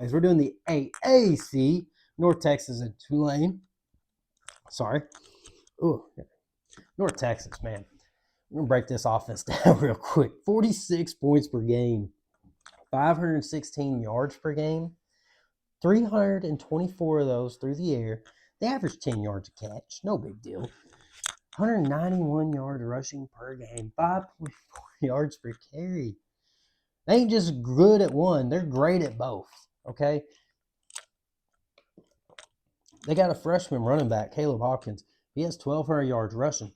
We're doing the AAC, North Texas and Tulane. Sorry. Ooh, North Texas, man. I'm going to break this offense down real quick. 46 points per game, 516 yards per game, 324 of those through the air. They average 10 yards a catch. No big deal. 191 yards rushing per game, 5.4 yards per carry. They ain't just good at one. They're great at both, okay? They got a freshman running back, Caleb Hawkins. He has 1,200 yards rushing,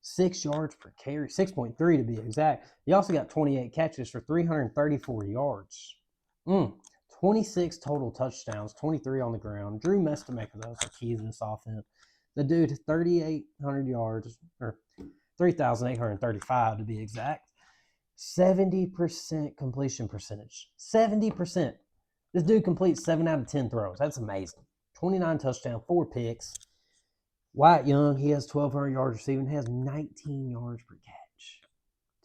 6 yards per carry, 6.3 to be exact. He also got 28 catches for 334 yards. 26 total touchdowns, 23 on the ground. Drew Mestamaker, that was the key to this offense. The dude, 3,800 yards, or 3,835 to be exact. 70% completion percentage. 70%. This dude completes 7 out of 10 throws. That's amazing. 29 touchdowns, 4 picks. Wyatt Young, he has 1,200 yards receiving. He has 19 yards per catch.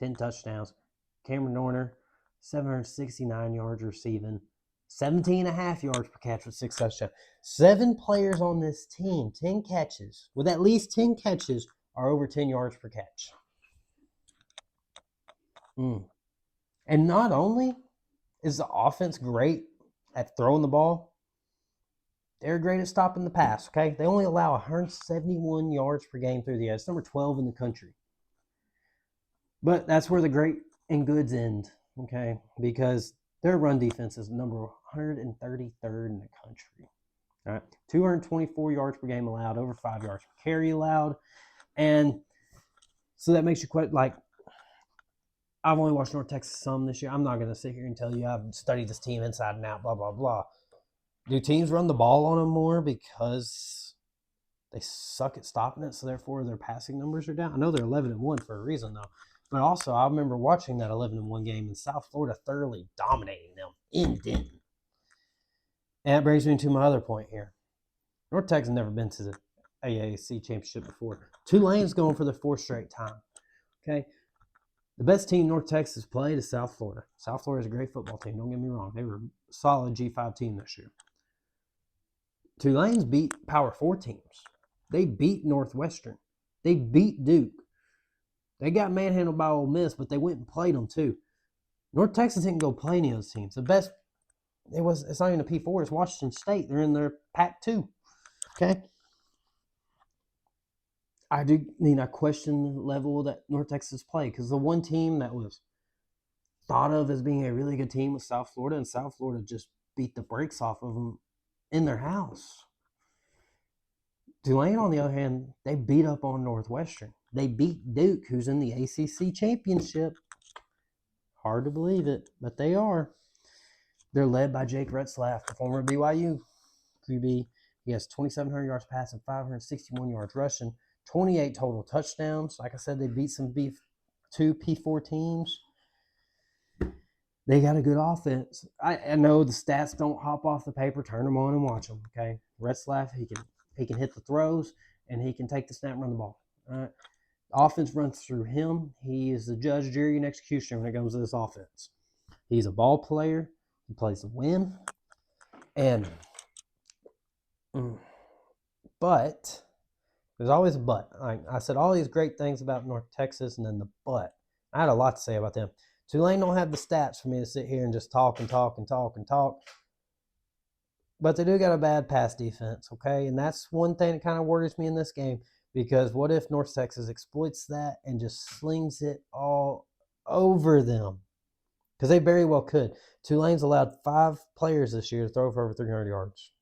10 touchdowns. Cameron Norner, 769 yards receiving. 17.5 yards per catch with 6 touchdowns. 7 players on this team, 10 catches, with at least 10 catches, are over 10 yards per catch. And not only is the offense great at throwing the ball, they're great at stopping the pass, okay? They only allow 171 yards per game through the air. It's number 12 in the country. But that's where the great and goods end, okay? Because their run defense is number 133rd in the country. All right, 224 yards per game allowed, over 5 yards per carry allowed. And so that makes you quite like, I've only watched North Texas some this year. I'm not going to sit here and tell you I've studied this team inside and out, blah, blah, blah. Do teams run the ball on them more because they suck at stopping it, so therefore their passing numbers are down? I know they're 11-1 for a reason, though. But also, I remember watching that 11-1 game in South Florida, thoroughly dominating them in Denton. And that brings me to my other point here. North Texas has never been to the AAC Championship before. Tulane's going for the 4th straight time. Okay? The best team North Texas played is South Florida. South Florida is a great football team. Don't get me wrong. They were a solid G5 team this year. Tulane's beat Power 4 teams. They beat Northwestern. They beat Duke. They got manhandled by Ole Miss, but they went and played them too. North Texas didn't go play any of those teams. The best, it's not even a P4, it's Washington State. They're in their Pac-2. Okay? I question the level that North Texas played, because the one team that was thought of as being a really good team was South Florida, and South Florida just beat the brakes off of them in their house. Tulane, on the other hand, they beat up on Northwestern. They beat Duke, who's in the ACC Championship. Hard to believe it, but they are. They're led by Jake Retzlaff, the former BYU QB. He has 2,700 yards passing, 561 yards rushing, 28 total touchdowns. Like I said, they beat some B2, P4 teams. They got a good offense. I know the stats don't hop off the paper. Turn them on and watch them, okay? Retzlaff, he can hit the throws, and he can take the snap and run the ball. All right? The offense runs through him. He is the judge, jury, and executioner when it comes to this offense. He's a ball player. He plays to win. But there's always a but. I said all these great things about North Texas, and then the but. I had a lot to say about them. Tulane don't have the stats for me to sit here and just talk and talk and talk and talk. But they do got a bad pass defense, okay? And that's one thing that kind of worries me in this game, because what if North Texas exploits that and just slings it all over them? Because they very well could. Tulane's allowed 5 players this year to throw for over 300 yards.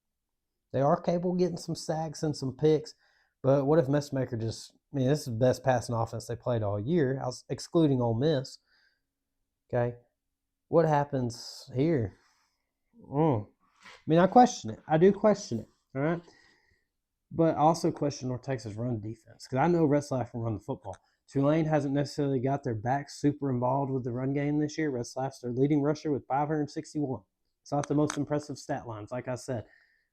They are capable of getting some sacks and some picks, but what if Messmaker this is the best passing offense they played all year, excluding Ole Miss. Okay? What happens here? I question it. I do question it, all right? But I also question North Texas' run defense, because I know Retzlaff can run the football. Tulane hasn't necessarily got their backs super involved with the run game this year. Retzlaff's their leading rusher with 561. It's not the most impressive stat lines, like I said,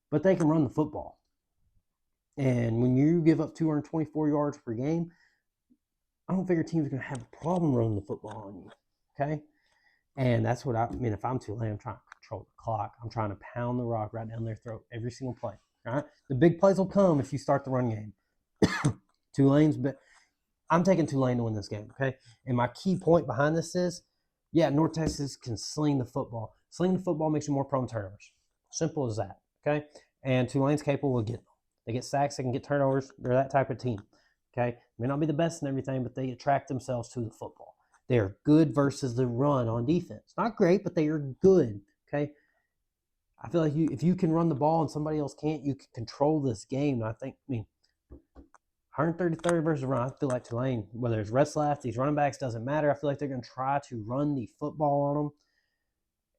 but they can run the football. And when you give up 224 yards per game, I don't figure teams are going to have a problem running the football on you, okay? And that's what if I'm Tulane, I'm trying to control the clock. I'm trying to pound the rock right down their throat every single play. All right, the big plays will come if you start the run game. Tulane's, but I'm taking Tulane to win this game. Okay, and my key point behind this is, yeah, North Texas can sling the football. Slinging the football makes you more prone to turnovers. Simple as that. Okay, and Tulane's capable of getting them. They get sacks, they can get turnovers. They're that type of team. Okay, may not be the best and everything, but they attract themselves to the football. They are good versus the run on defense. Not great, but they are good. Okay, I feel like if you can run the ball and somebody else can't, you can control this game. And I mean, 130 versus run. I feel like Tulane, whether it's Retzlaff, these running backs, doesn't matter. I feel like they're going to try to run the football on them,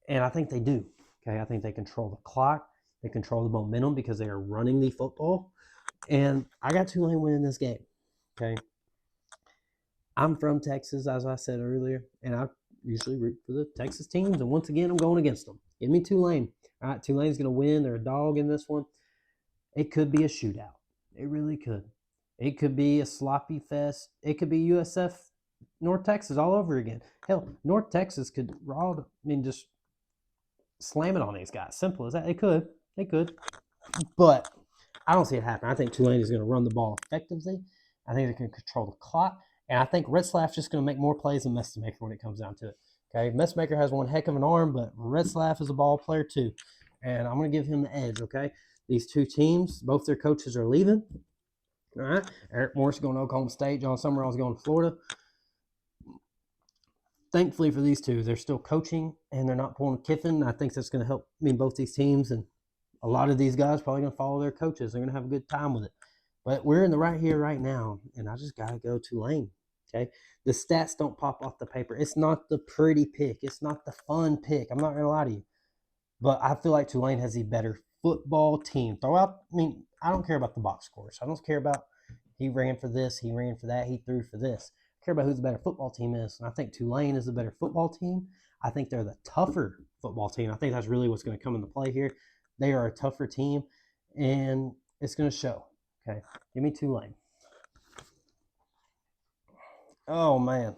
and I think they do. Okay, I think they control the clock. They control the momentum because they are running the football, and I got Tulane winning this game. Okay, I'm from Texas, as I said earlier, and I usually root for the Texas teams, and once again, I'm going against them. Give me Tulane. All right, Tulane's going to win. They're a dog in this one. It could be a shootout. It really could. It could be a sloppy fest. It could be USF North Texas all over again. Hell, North Texas could just slam it on these guys. Simple as that. They could. But I don't see it happen. I think Tulane is going to run the ball effectively. I think they can control the clock. And I think Retzlaff's just going to make more plays than Messmaker when it comes down to it. Okay, Messmaker has one heck of an arm, but Retzlaff is a ball player too. And I'm going to give him the edge, okay? These two teams, both their coaches are leaving. All right. Eric Morris going to Oklahoma State. John Summerall's going to Florida. Thankfully for these two, they're still coaching and they're not pulling Kiffin. I think that's going to help both these teams. And a lot of these guys probably going to follow their coaches. They're going to have a good time with it. But we're in the right here, right now. And I just got to go Tulane. Okay. The stats don't pop off the paper. It's not the pretty pick. It's not the fun pick. I'm not going to lie to you. But I feel like Tulane has a better football team. I don't care about the box scores. I don't care about he ran for this, he ran for that, he threw for this. I care about who the better football team is. And I think Tulane is the better football team. I think they're the tougher football team. I think that's really what's going to come into play here. They are a tougher team, and it's going to show. Okay, give me Tulane. Oh, man.